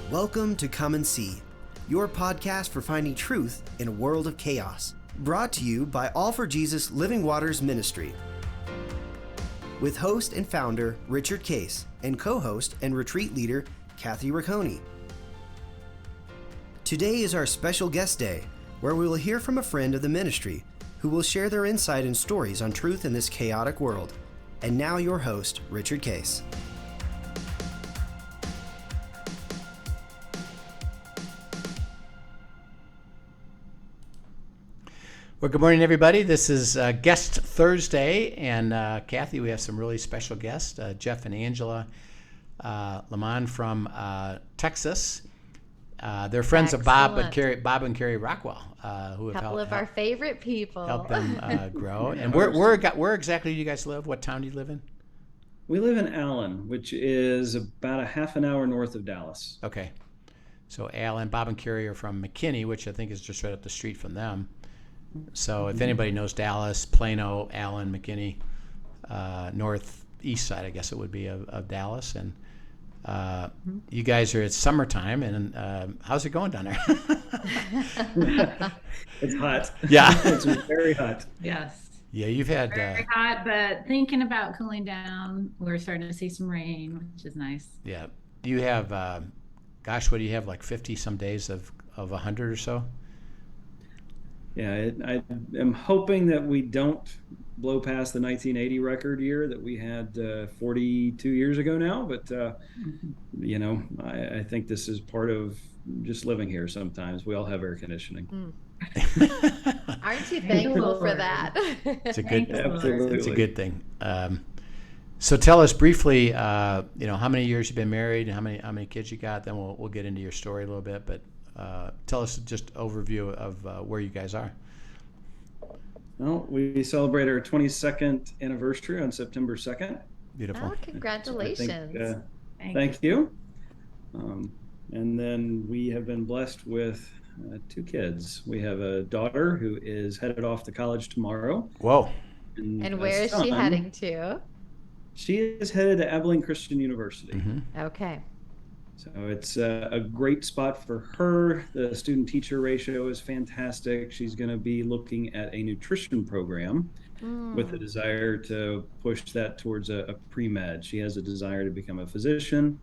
Welcome to Come and See, your podcast for finding truth in a world of chaos. Brought to you by All for Jesus Living Waters Ministry. With host and founder Richard Case and co-host and retreat leader Kathy Ricconi. Today is our special guest day, where we will hear from a friend of the ministry who will share their insight and stories on truth in this chaotic world. And now your host, Richard Case. Well, good morning, everybody. This is Guest Thursday, and Kathy, we have some really special guests, Jeff and Angela Lamont from Texas. They're friends of Bob and Carrie Rockwell, who have couple of our favorite people. Helped them grow. And where exactly do you guys live? What town do you live in? We live in Allen, which is about a half an hour north of Dallas. Okay. So Allen, Bob and Carrie are from McKinney, which I think is just right up the street from them. So if anybody knows Dallas, Plano, Allen, McKinney, northeast side, I guess it would be of Dallas. And you guys are at summertime, and how's it going down there? It's hot. Yeah. It's very hot. Yes. Yeah, you've had... Very hot, but thinking about cooling down. We're starting to see some rain, which is nice. Yeah. Do you have, what do you have, like 50 some days of 100 or so? Yeah, I am hoping that we don't blow past the 1980 record year that we had 42 years ago now. But, I think this is part of just living here sometimes. We all have air conditioning. Aren't you thankful for that? It's a good, absolutely. It's a good thing. So tell us briefly, how many years you've been married and how many kids you got. Then we'll get into your story a little bit. But tell us just overview of where you guys are. Well, we celebrate our 22nd anniversary on September 2nd. Beautiful. Oh, congratulations. So thank you. And then we have been blessed with 2 kids. We have a daughter who is headed off to college tomorrow. Whoa. And where is she heading to? She is headed to Abilene Christian University. Mm-hmm. Okay. So it's a great spot for her. The student-teacher ratio is fantastic. She's going to be looking at a nutrition program with a desire to push that towards a pre-med. She has a desire to become a physician,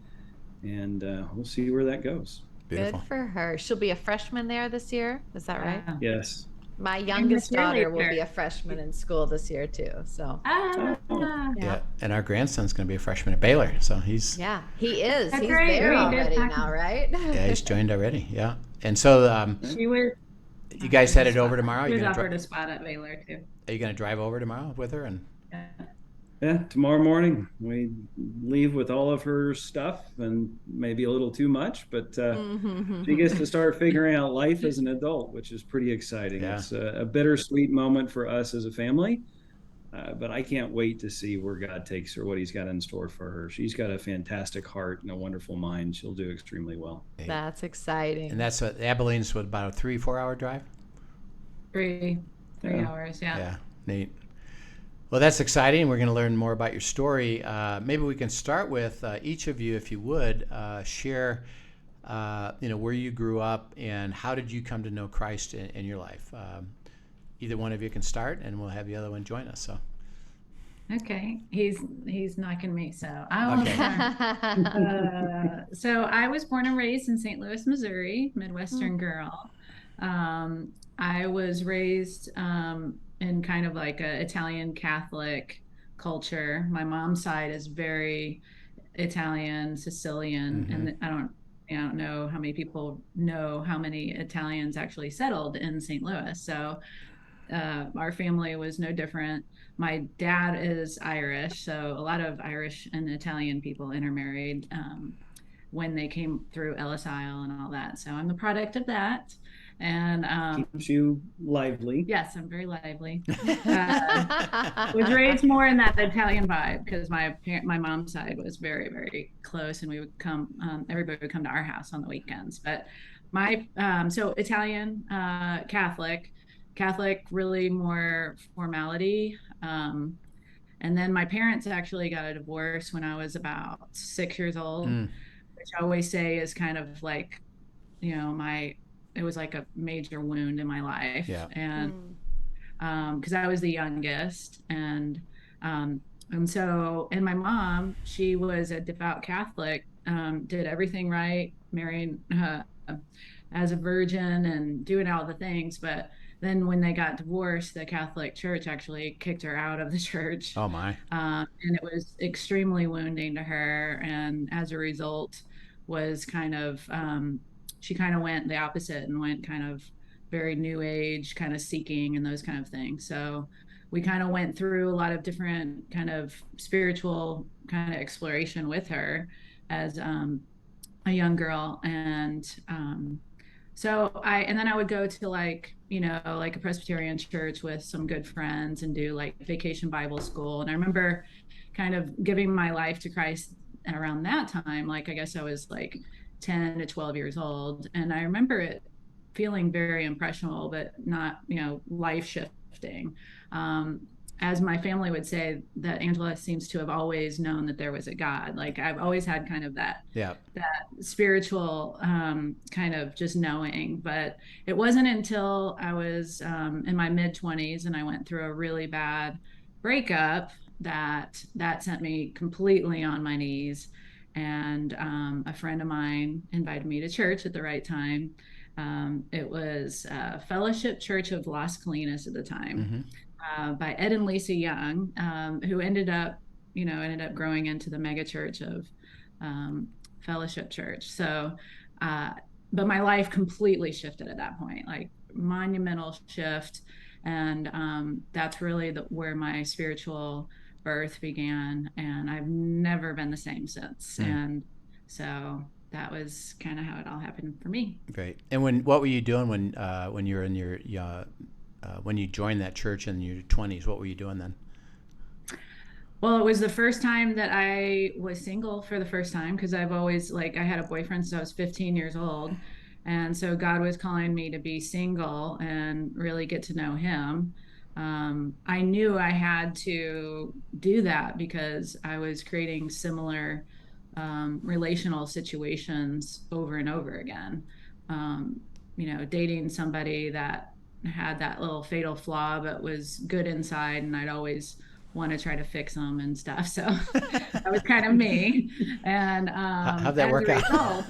and we'll see where that goes. Beautiful. Good for her. She'll be a freshman there this year. Is that right? Yes. My youngest daughter will be a freshman in school this year too. So. Yeah. And our grandson's going to be a freshman at Baylor, so he's. Yeah, he is. That's he's great. there already now, right? Yeah, he's joined already. Yeah. And so She was. you guys headed over tomorrow. She was offered a spot at Baylor too. Are you going to drive over tomorrow with her? And Yeah, tomorrow morning we leave with all of her stuff and maybe a little too much, but she gets to start figuring out life as an adult, which is pretty exciting. Yeah. It's a bittersweet moment for us as a family, but I can't wait to see where God takes her, what he's got in store for her. She's got a fantastic heart and a wonderful mind. She'll do extremely well. That's exciting. And that's Abilene's about a 3-4 hour drive? 3 hours, yeah. Yeah, neat. Well, that's exciting. We're going to learn more about your story. Maybe we can start with each of you, if you would, share, where you grew up and how did you come to know Christ in your life. Either one of you can start, and we'll have the other one join us. So. Okay, he's knocking me, so I will start. So I was born and raised in St. Louis, Missouri, Midwestern girl. I was raised in kind of like a Italian Catholic culture. My mom's side is very Italian, Sicilian, and I don't know how many people know how many Italians actually settled in St. Louis. So our family was no different. My dad is Irish, so a lot of Irish and Italian people intermarried when they came through Ellis Isle and all that. So I'm the product of that. And Keeps you lively. yes, I'm very lively. Was raised more in that Italian vibe because my mom's side was very, very close, and we would come. Everybody would come to our house on the weekends. But my so Italian, Catholic, really more formality. And then my parents actually got a divorce when I was about 6 years old. which I always say is kind of like, it was like a major wound in my life. Yeah. And because I was the youngest, um, and my mom, she was a devout Catholic, did everything right, marrying as a virgin and doing all the things. But then when they got divorced, the Catholic Church actually kicked her out of the church. Oh my. And it was extremely wounding to her. And as a result, was kind of, she kind of went the opposite and went kind of very new age, kind of seeking and those kind of things. So we kind of went through a lot of different kind of spiritual kind of exploration with her as a young girl. And and then I would go to like a Presbyterian church with some good friends and do like vacation Bible school. And I remember kind of giving my life to Christ around that time. Like, I guess I was like 10 to 12 years old. And I remember it feeling very impressionable, but not, life shifting. As my family would say, that Angela seems to have always known that there was a God. Like, I've always had kind of that spiritual kind of just knowing. But it wasn't until I was in my mid-20s and I went through a really bad breakup that sent me completely on my knees. And a friend of mine invited me to church at the right time. It was Fellowship Church of Las Colinas at the time, by Ed and Lisa Young, who ended up growing into the mega church of Fellowship Church. So, but my life completely shifted at that point, like monumental shift. And that's really where my spiritual birth began. And I've never been the same since. And so that was kind of how it all happened for me. Great. And what were you doing when you were in your when you joined that church in your 20s? What were you doing then? Well, it was the first time that I was single for the first time, because I've always, like, I had a boyfriend since I was 15 years old. And so God was calling me to be single and really get to know him. I knew I had to do that because I was creating similar relational situations over and over again. Dating somebody that had that little fatal flaw but was good inside, and I'd always want to try to fix them and stuff. So that was kind of me. And how'd that work out?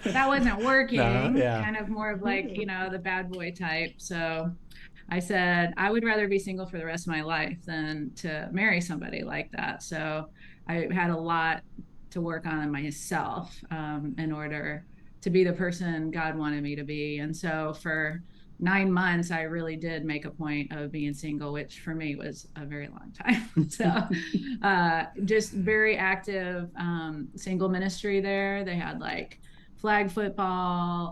That wasn't working. Yeah. Kind of more of like, the bad boy type. So I said, I would rather be single for the rest of my life than to marry somebody like that. So I had a lot to work on in myself in order to be the person God wanted me to be. And so for 9 months, I really did make a point of being single, which for me was a very long time. So just very active single ministry there. They had like flag football.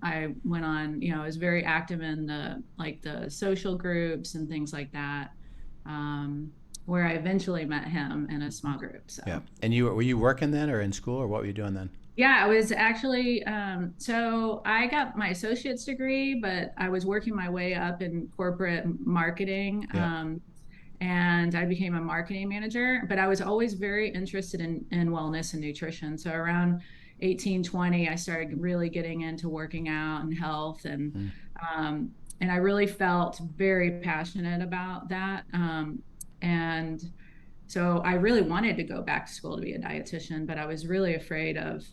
I went on, I was very active in the social groups and things like that, where I eventually met him in a small group. So. Yeah. And were you working then or in school, or what were you doing then? Yeah, I was actually, so I got my associate's degree, but I was working my way up in corporate marketing. Yeah. And I became a marketing manager, but I was always very interested in wellness and nutrition. So around 18, 20, I started really getting into working out and health. And I really felt very passionate about that. And so I really wanted to go back to school to be a dietitian, but I was really afraid of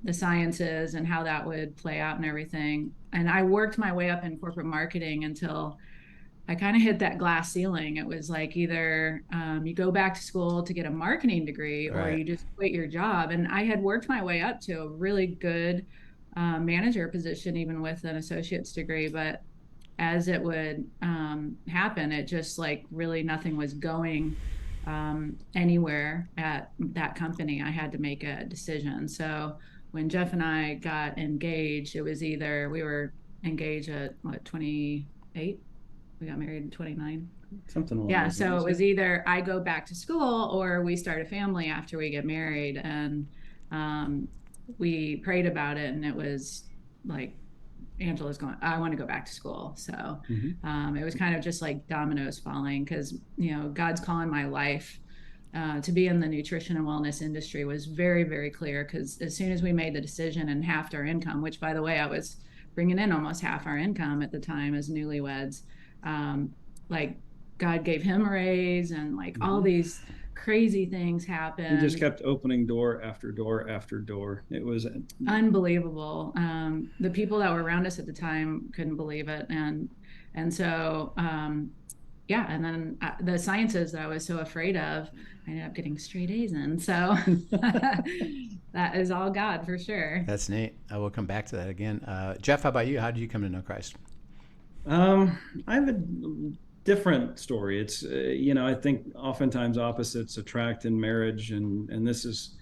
the sciences and how that would play out and everything. And I worked my way up in corporate marketing until I kind of hit that glass ceiling. It was like either you go back to school to get a marketing degree, or you just quit your job. And I had worked my way up to a really good manager position, even with an associate's degree. But as it would happen, it just like really nothing was going anywhere at that company. I had to make a decision. So when Jeff and I got engaged, it was either we were engaged at 28, we got married in 29. Something along yeah. those So lines. it was either I go back to school or we start a family after we get married. And we prayed about it, and it was like, Angela's going, I want to go back to school. So it was kind of just like dominoes falling, because God's calling my life to be in the nutrition and wellness industry was very, very clear, because as soon as we made the decision and halved our income, which, by the way, I was bringing in almost half our income at the time as newlyweds, like God gave him a raise, and like all these crazy things happened. He just kept opening door after door after door. It was unbelievable. The people that were around us at the time couldn't believe it. And so, yeah. And then the sciences that I was so afraid of, I ended up getting straight A's in. So that is all God for sure. That's neat. I will come back to that again. Jeff, how about you? How did you come to know Christ? I have a different story. It's, I think oftentimes opposites attract in marriage, and this is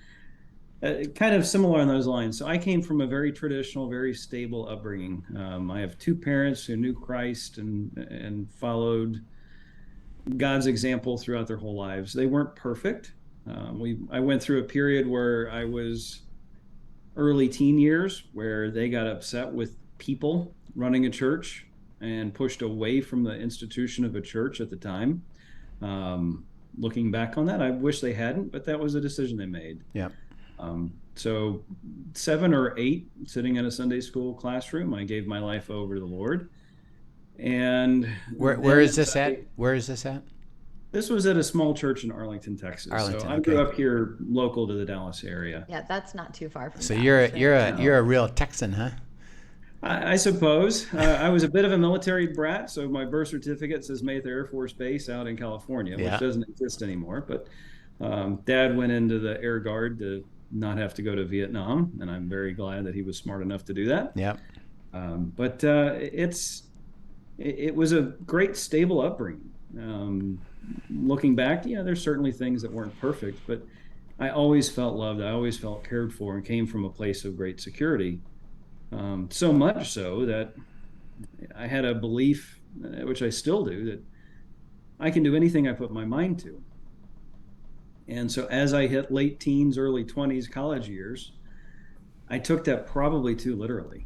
kind of similar on those lines. So I came from a very traditional, very stable upbringing. I have two parents who knew Christ and followed God's example throughout their whole lives. They weren't perfect. I went through a period where I was early teen years where they got upset with people running a church and pushed away from the institution of a church at the time. Looking back on that, I wish they hadn't, but that was a decision they made. Yeah. So 7 or 8, sitting in a Sunday school classroom, I gave my life over to the Lord. And where is this at? Where is this at? This was at a small church in Arlington, Texas. So I grew up here, local to the Dallas area. Yeah, that's not too far from. So Dallas, you're a real Texan, huh? I suppose. I was a bit of a military brat, so my birth certificate says Mather Air Force Base out in California, which doesn't exist anymore. But Dad went into the Air Guard to not have to go to Vietnam, and I'm very glad that he was smart enough to do that. Yeah. But it was a great, stable upbringing. Looking back, there's certainly things that weren't perfect, but I always felt loved. I always felt cared for, and came from a place of great security. So much so that I had a belief, which I still do, that I can do anything I put my mind to. And so as I hit late teens, early 20s, college years, I took that probably too literally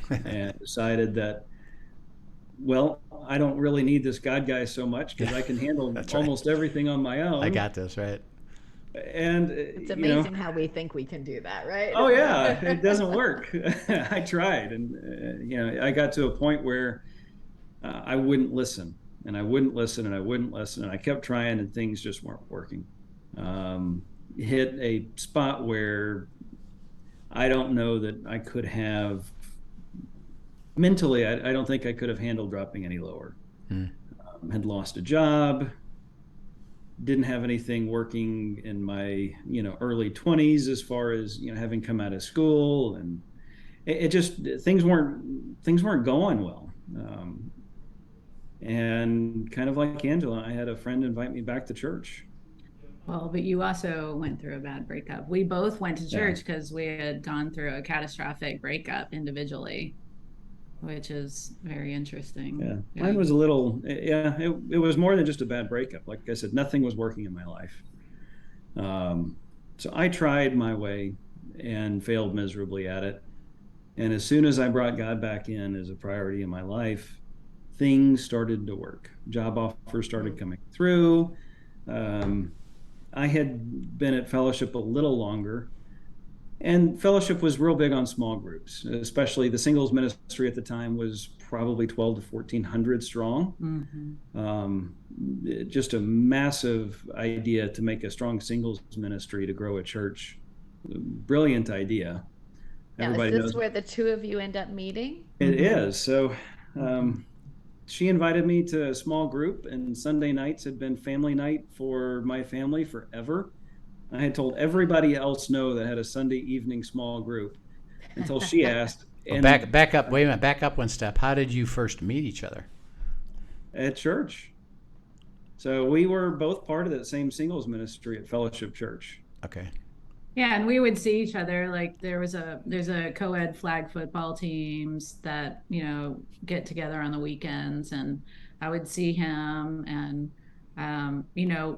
and decided that, well, I don't really need this God guy so much because I can handle almost everything on my own. I got this, right? And it's amazing how we think we can do that, right? Oh yeah, it doesn't work. I tried, and I got to a point where I wouldn't listen, and I wouldn't listen, and I wouldn't listen, and I kept trying, and things just weren't working. Hit a spot where I don't know that I could have mentally. I don't think I could have handled dropping any lower. Had lost a job. Didn't have anything working in my early 20s as far as having come out of school, and it just things weren't going well. And kind of like Angela, I had a friend invite me back to church. Well, but you also went through a bad breakup. We both went to church because we had gone through a catastrophic breakup individually, which is very interesting. Yeah. Mine was a little, it was more than just a bad breakup. Like I said, nothing was working in my life. So I tried my way and failed miserably at it. And as soon as I brought God back in as a priority in my life, things started to work. Job offers started coming through. I had been at Fellowship a little longer, and Fellowship was real big on small groups, especially the singles ministry at the time was probably 12 to 1,400 strong. Just a massive idea to make a strong singles ministry to grow a church. Brilliant idea. Now, Everybody is this knows where the two of you end up meeting? It is. So she invited me to a small group, and Sunday nights had been family night for my family forever. I had told everybody else no that had a Sunday evening small group until she asked. Well, back up. Wait a minute. Back up one step. How did you first meet each other? At church. So we were both part of that same singles ministry at Fellowship Church. Okay. Yeah, and we would see each other. Like there's a co-ed flag football teams that get together on the weekends, and I would see him, and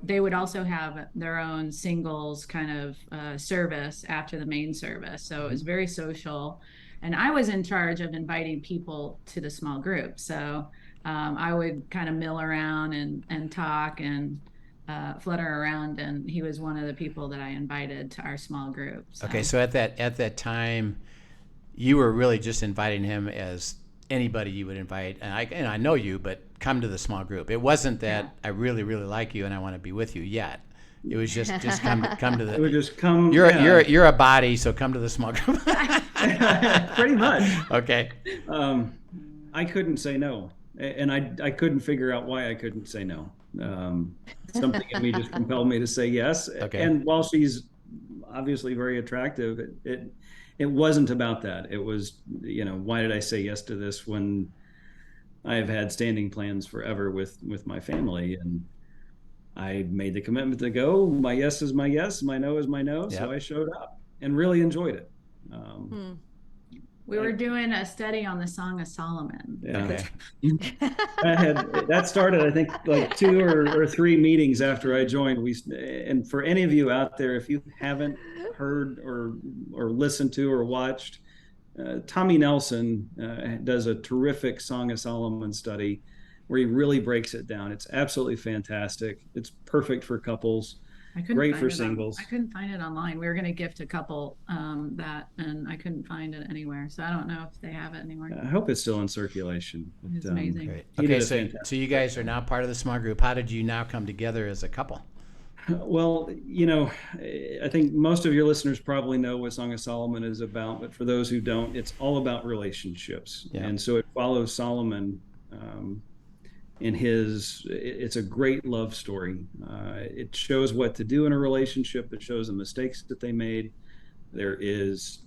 they would also have their own singles kind of service after the main service. So it was very social, and I was in charge of inviting people to the small group. So I would kind of mill around and talk, and flutter around, and he was one of the people that I invited to our small group. So. Okay, so at that time, you were really just inviting him as anybody you would invite, and I know you, but come to the small group. It wasn't that I really like you and I want to be with you yet. It was just come to the. It would just come. You're a body, so come to the small group. Pretty much. Okay. I couldn't say no, and I couldn't figure out why I couldn't say no. Something in me just compelled me to say yes. Okay. And while she's obviously very attractive, it wasn't about that. It was, why did I say yes to this when I've had standing plans forever with my family, and I made the commitment to go. My yes is my yes, my no is my no. Yep. So I showed up and really enjoyed it. We were doing a study on the Song of Solomon. Yeah. Okay. That started, I think, like 2 or 3 meetings after I joined. And for any of you out there, if you haven't heard or listened to or watched, Tommy Nelson does a terrific Song of Solomon study where he really breaks it down. It's absolutely fantastic. It's perfect for couples. Great for singles. I couldn't find it online. We were going to gift a couple that, and I couldn't find it anywhere. So I don't know if they have it anymore. I hope it's still in circulation. It's amazing. Great. Okay, so you guys are now part of the small group. How did you now come together as a couple? Well, I think most of your listeners probably know what Song of Solomon is about, but for those who don't, it's all about relationships. Yeah. And so it follows Solomon it's a great love story. It shows what to do in a relationship. It shows the mistakes that they made. There is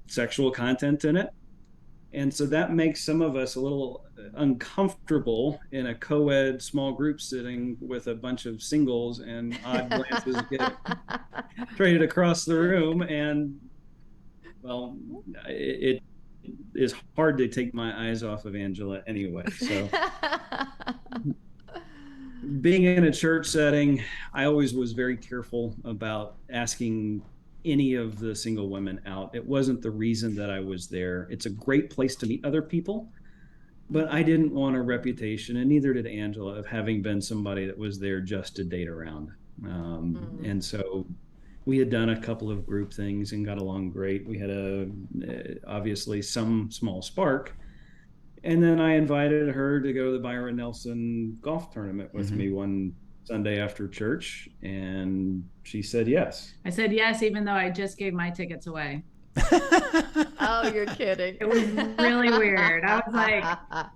sexual content in it. And so that makes some of us a little uncomfortable in a co-ed small group sitting with a bunch of singles, and odd glances get traded across the room. And well, it is hard to take my eyes off of Angela anyway. So being in a church setting, I always was very careful about asking any of the single women out. It wasn't the reason that I was there. It's a great place to meet other people, but I didn't want a reputation, and neither did Angela, of having been somebody that was there just to date around. And so we had done a couple of group things and got along great. We had obviously some small spark. And then I invited her to go to the Byron Nelson golf tournament with me one Sunday after church, and she said yes. I said yes, even though I just gave my tickets away. Oh, you're kidding. It was really weird. I was like,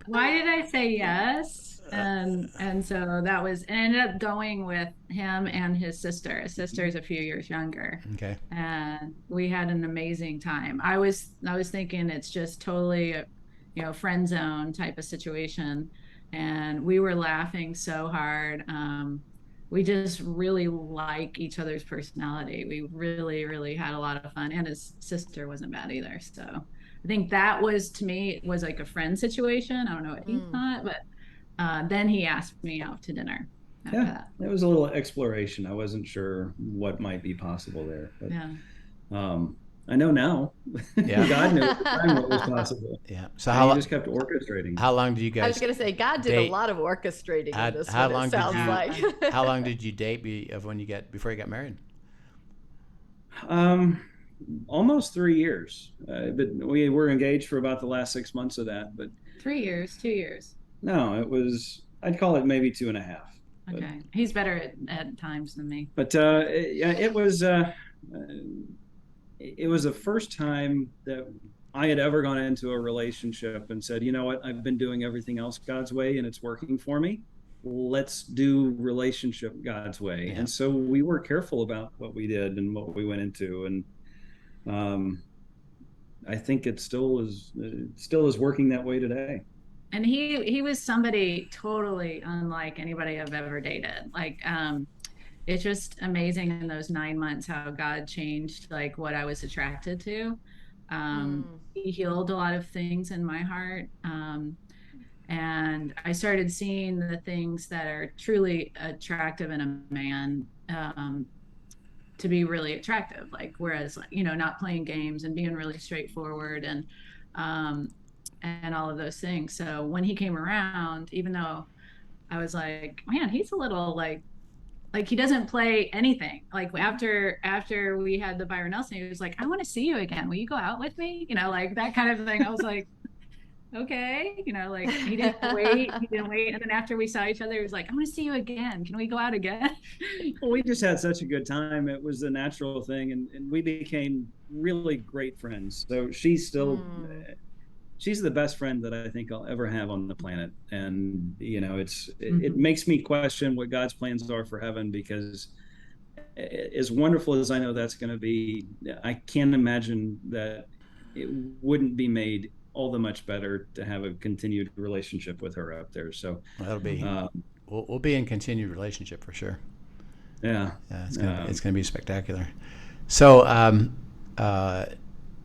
why did I say yes? And so that was, and I ended up going with him and his sister. His sister's a few years younger. Okay. And we had an amazing time. I was thinking it's just totally friend zone type of situation, and we were laughing so hard. We just really like each other's personality. We really had a lot of fun, and his sister wasn't bad either. So I think that was, to me, it was like a friend situation. I don't know what he thought, but then he asked me out to dinner after that. It was a little exploration. I wasn't sure what might be possible there, but I know now. Yeah. God knew at the time what was possible. Yeah. So he just kept orchestrating. How long did you guys? I was going to say, God did a lot of orchestrating in this one. It sounds like. How long did you date before you got married? Almost 3 years. But we were engaged for about the last 6 months of that. But 3 years, 2 years. No, it was. I'd call it maybe 2.5. Okay, he's better at times than me. But it was. It was the first time that I had ever gone into a relationship and said, you know what, I've been doing everything else God's way and it's working for me. Let's do relationship God's way. Yeah. And so we were careful about what we did and what we went into. And I think it still is working that way today. And he was somebody totally unlike anybody I've ever dated. Like, it's just amazing in those 9 months how God changed like what I was attracted to. He healed a lot of things in my heart. And I started seeing the things that are truly attractive in a man to be really attractive. Like, whereas, not playing games and being really straightforward and all of those things. So when he came around, even though I was like, man, he's a little like like he doesn't play anything. Like after we had the Byron Nelson, he was like, I want to see you again. Will you go out with me? You know, like that kind of thing. I was like, okay, you know, like he didn't wait. And then after we saw each other, he was like, I want to see you again. Can we go out again? Well, we just had such a good time. It was a natural thing, and we became really great friends. So she's the best friend that I think I'll ever have on the planet. And, you know, it makes me question what God's plans are for heaven, because as wonderful as I know that's going to be, I can't imagine that it wouldn't be made all the much better to have a continued relationship with her up there. So that'll be, we'll be in continued relationship for sure. Yeah. It's gonna be spectacular. So,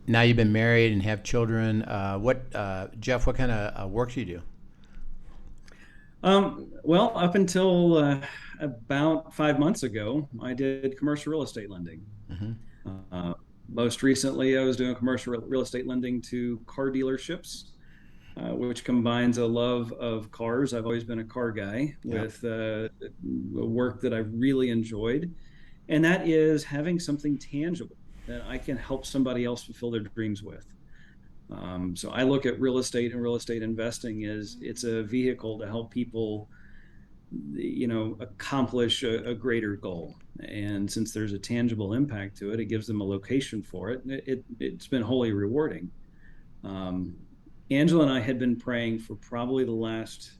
now you've been married and have children. Jeff, what kind of work do you do? Well, up until about 5 months ago, I did commercial real estate lending. Most recently, I was doing commercial real estate lending to car dealerships, which combines a love of cars. I've always been a car guy with work that I really enjoyed. And that is having something tangible that I can help somebody else fulfill their dreams with. So I look at real estate and real estate investing as it's a vehicle to help people, you know, accomplish a greater goal. And since there's a tangible impact to it, it gives them a location for it. It's been wholly rewarding. Angela and I had been praying for probably the last,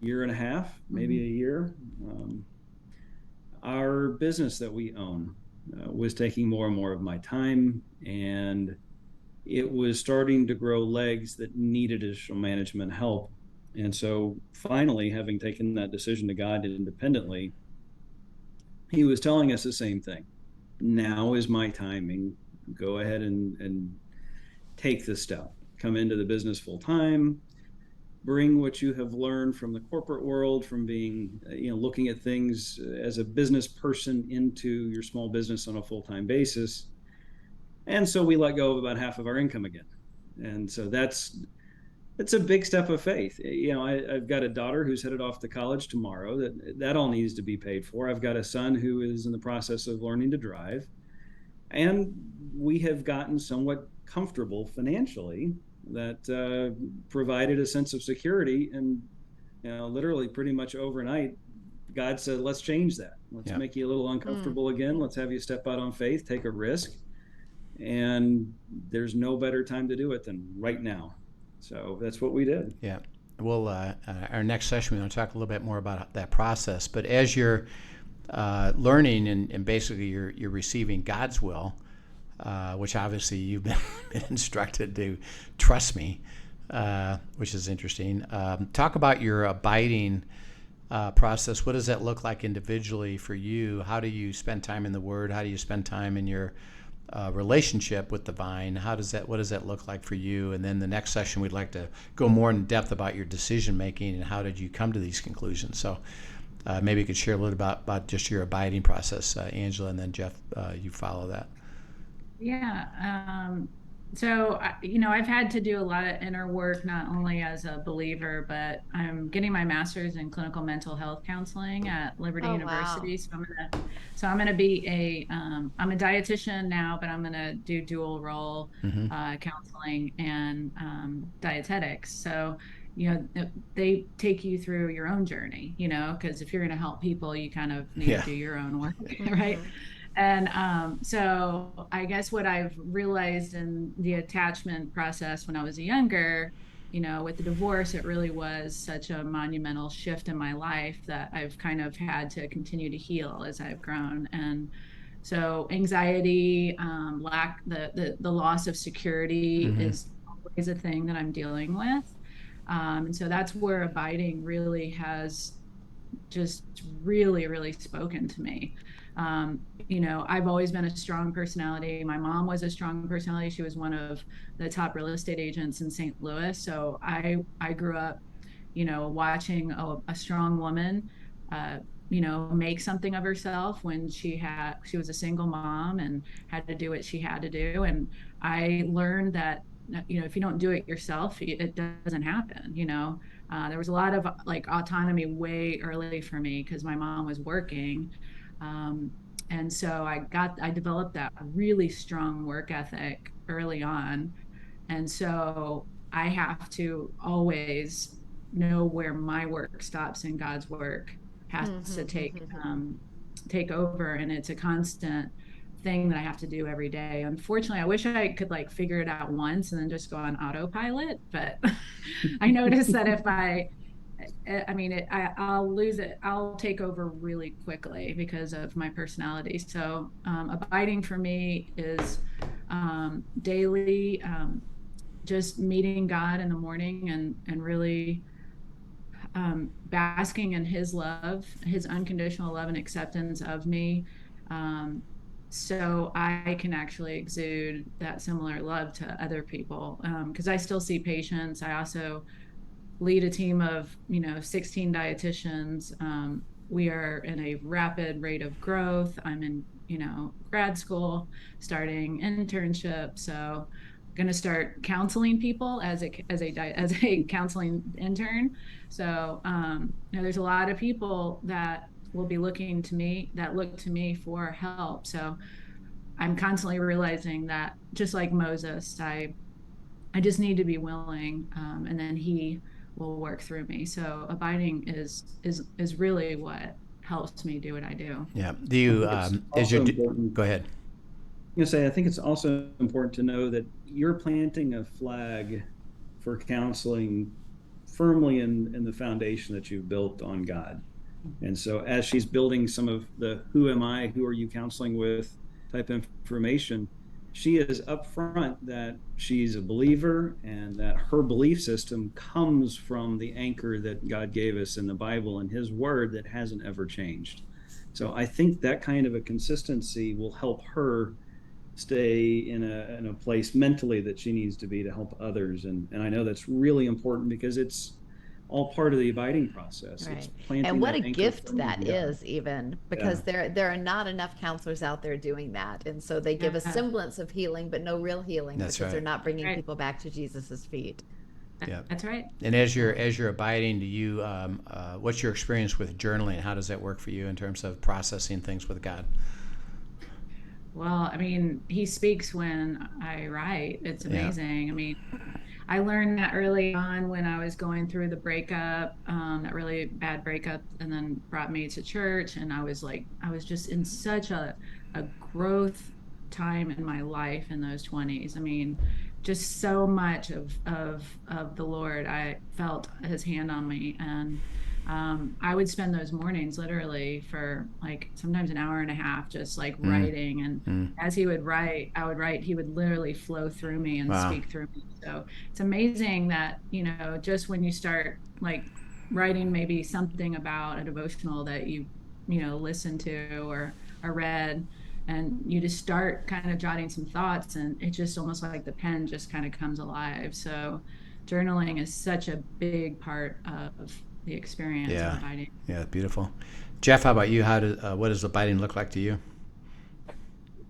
year and a half, maybe a year. Our business that we own was taking more and more of my time, and it was starting to grow legs that needed additional management help. And so finally, having taken that decision to God independently, he was telling us the same thing. Now is my timing. Go ahead and take this step. Come into the business full time. Bring what you have learned from the corporate world, from being, looking at things as a business person, into your small business on a full-time basis. And so we let go of about half of our income again. And so it's a big step of faith. I've got a daughter who's headed off to college tomorrow. That all needs to be paid for. I've got a son who is in the process of learning to drive. And we have gotten somewhat comfortable financially that provided a sense of security. And literally pretty much overnight, God said, let's change that. Let's make you a little uncomfortable again. Let's have you step out on faith, take a risk. And there's no better time to do it than right now. So that's what we did. Yeah. Well, our next session, we want to talk a little bit more about that process. But as you're learning and basically you're receiving God's will, which obviously you've been instructed to trust me, which is interesting. Talk about your abiding process. What does that look like individually for you? How do you spend time in the Word? How do you spend time in your relationship with the vine? What does that look like for you? And then the next session, we'd like to go more in depth about your decision making and how did you come to these conclusions. So maybe you could share a little about just your abiding process, Angela, and then Jeff, you follow that. Yeah. So, I've had to do a lot of inner work, not only as a believer, but I'm getting my master's in clinical mental health counseling at Liberty University. Wow. So I'm going to be I'm a dietitian now, but I'm going to do dual role counseling and dietetics. So, they take you through your own journey, because if you're going to help people, you kind of need to do your own work, right? And so I guess what I've realized in the attachment process when I was younger, with the divorce, it really was such a monumental shift in my life that I've kind of had to continue to heal as I've grown. And so anxiety, the loss of security is always a thing that I'm dealing with. And so that's where abiding really has just really, really spoken to me. I've always been a strong personality. My mom was a strong personality. She was one of the top real estate agents in St. Louis. So I grew up, watching a strong woman, make something of herself when she was a single mom and had to do what she had to do. And I learned that if you don't do it yourself, it doesn't happen. There was a lot of like autonomy way early for me because my mom was working. And so I developed that really strong work ethic early on. And so I have to always know where my work stops and God's work has to take over. And it's a constant thing that I have to do every day. Unfortunately, I wish I could like figure it out once and then just go on autopilot. But I noticed that if I'll lose it. I'll take over really quickly because of my personality. So abiding for me is daily, just meeting God in the morning and really basking in his love, his unconditional love and acceptance of me. So I can actually exude that similar love to other people because I still see patients. I also lead a team of 16 dietitians. We are in a rapid rate of growth. I'm in grad school, starting internship, so going to start counseling people as a counseling intern. So there's a lot of people that will be look to me for help. So I'm constantly realizing that just like Moses, I just need to be willing, and then he will work through me. So abiding is really what helps me do what I do. Yeah. Do you go ahead. I think it's also important to know that you're planting a flag for counseling firmly in the foundation that you've built on God. And so as she's building some of the who am I, who are you counseling with type information, she is upfront that she's a believer and that her belief system comes from the anchor that God gave us in the Bible and his word that hasn't ever changed. So I think that kind of a consistency will help her stay in a place mentally that she needs to be to help others. And I know that's really important because it's all part of the abiding process. Right. It's planting and what a that anchor gift firmly that in God. is, even because there are not enough counselors out there doing that, and so they give a semblance of healing but no real healing. That's because right. They're not bringing people back to Jesus's feet. Yeah, that's right. And as you're abiding, do you what's your experience with journaling? How does that work for you in terms of processing things with God? Well, I mean, he speaks when I write. It's amazing. I mean, I learned that early on when I was going through the breakup, that really bad breakup, and then brought me to church. And I was just in such a growth time in my life in those 20s. I mean, just so much of the Lord. I felt his hand on me, and I would spend those mornings literally for like sometimes an hour and a half, just like writing. And as he would write, I would write, he would literally flow through me and speak through me. So it's amazing that, just when you start like writing maybe something about a devotional that you listened to or read, and you just start kind of jotting some thoughts, and it's just almost like the pen just kind of comes alive. So journaling is such a big part of the experience of abiding. Yeah, beautiful. Jeff, how about you? What does abiding look like to you?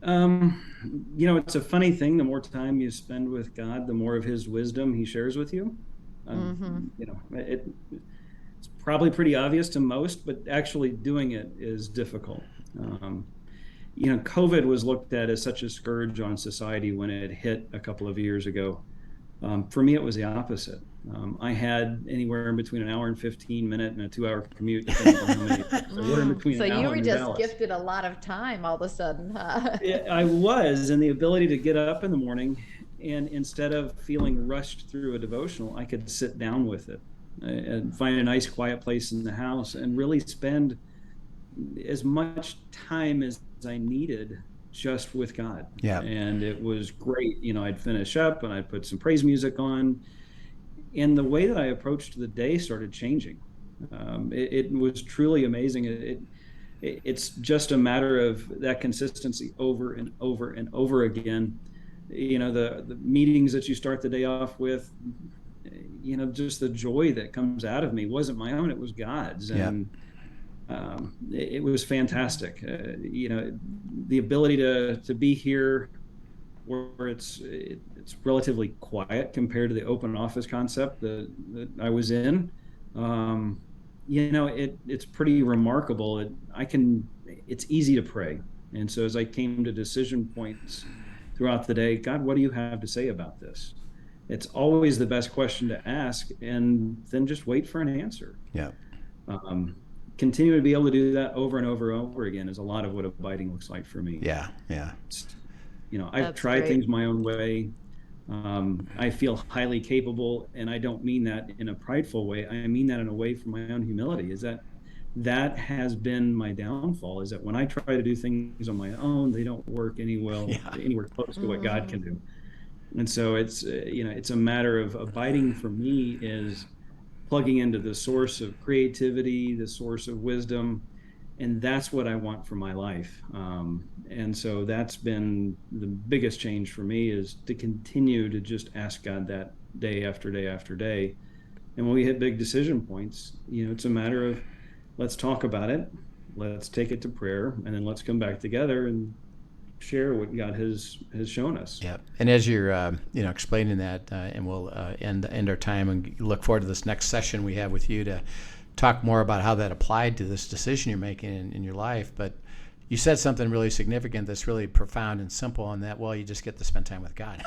It's a funny thing. The more time you spend with God, the more of his wisdom he shares with you. It's probably pretty obvious to most, but actually doing it is difficult. COVID was looked at as such a scourge on society when it hit a couple of years ago. For me, it was the opposite. I had anywhere in between an hour and 15-minute and a 2-hour commute, depending on how many. So in between. So you were just Dallas. Gifted a lot of time all of a sudden, huh? I was, and the ability to get up in the morning, and instead of feeling rushed through a devotional, I could sit down with it and find a nice quiet place in the house and really spend as much time as I needed just with God. Yeah. And it was great. I'd finish up and I'd put some praise music on, and the way that I approached the day started changing. It was truly amazing. It's just a matter of that consistency over and over and over again. The meetings that you start the day off with, just the joy that comes out of me wasn't my own, it was God's. And it was fantastic. The ability to be here where it's relatively quiet compared to the open office concept that I was in. It's pretty remarkable. It's easy to pray. And so as I came to decision points throughout the day, God, what do you have to say about this? It's always the best question to ask, and then just wait for an answer. Yeah. Continue to be able to do that over and over and over again is a lot of what abiding looks like for me. Yeah. I've tried things my own way. I feel highly capable, and I don't mean that in a prideful way. I mean that in a way from my own humility, is that has been my downfall, is that when I try to do things on my own, they don't work anywhere close to what God can do. And so it's a matter of abiding for me is plugging into the source of creativity, the source of wisdom, and that's what I want for my life. And so that's been the biggest change for me, is to continue to just ask God that day after day after day. And when we hit big decision points, it's a matter of, let's talk about it, let's take it to prayer, and then let's come back together and share what God has shown us. Yeah, and as you're explaining that, and we'll end our time and look forward to this next session we have with you to talk more about how that applied to this decision you're making in your life. But you said something really significant that's really profound and simple, in that, well, you just get to spend time with God.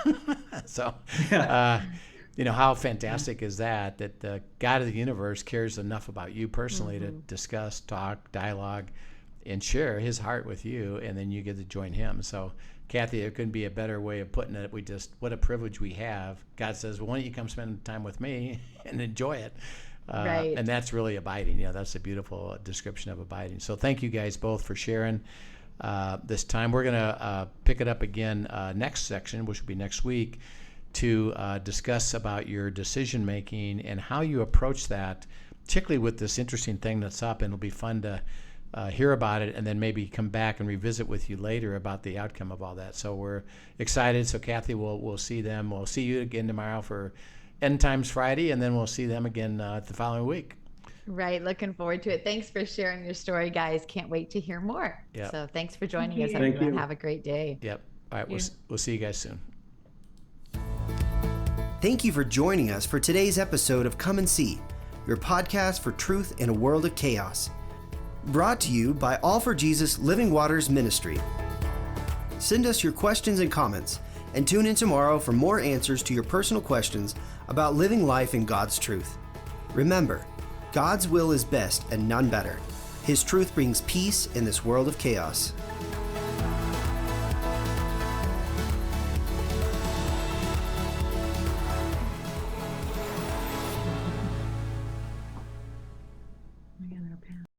So, how fantastic is that the God of the universe cares enough about you personally to discuss, talk, dialogue, and share his heart with you, and then you get to join him. So, Kathy, there couldn't be a better way of putting it. What a privilege we have. God says, well, why don't you come spend time with me and enjoy it? Right. And that's really abiding. That's a beautiful description of abiding. So thank you guys both for sharing this time. We're going to pick it up again next section, which will be next week, to discuss about your decision making and how you approach that, particularly with this interesting thing that's up. And it'll be fun to hear about it, and then maybe come back and revisit with you later about the outcome of all that. So we're excited. So Kathy, we'll see them. We'll see you again tomorrow for End Times Friday, and then we'll see them again the following week. Right. Looking forward to it. Thanks for sharing your story, guys. Can't wait to hear more. Yep. So thanks for joining us, Thank everyone. you. Have a great day. Yep. All right. We'll see you guys soon. Thank you for joining us for today's episode of Come and See, your podcast for truth in a world of chaos. Brought to you by All for Jesus Living Waters Ministry. Send us your questions and comments, and tune in tomorrow for more answers to your personal questions about living life in God's truth. Remember, God's will is best and none better. His truth brings peace in this world of chaos.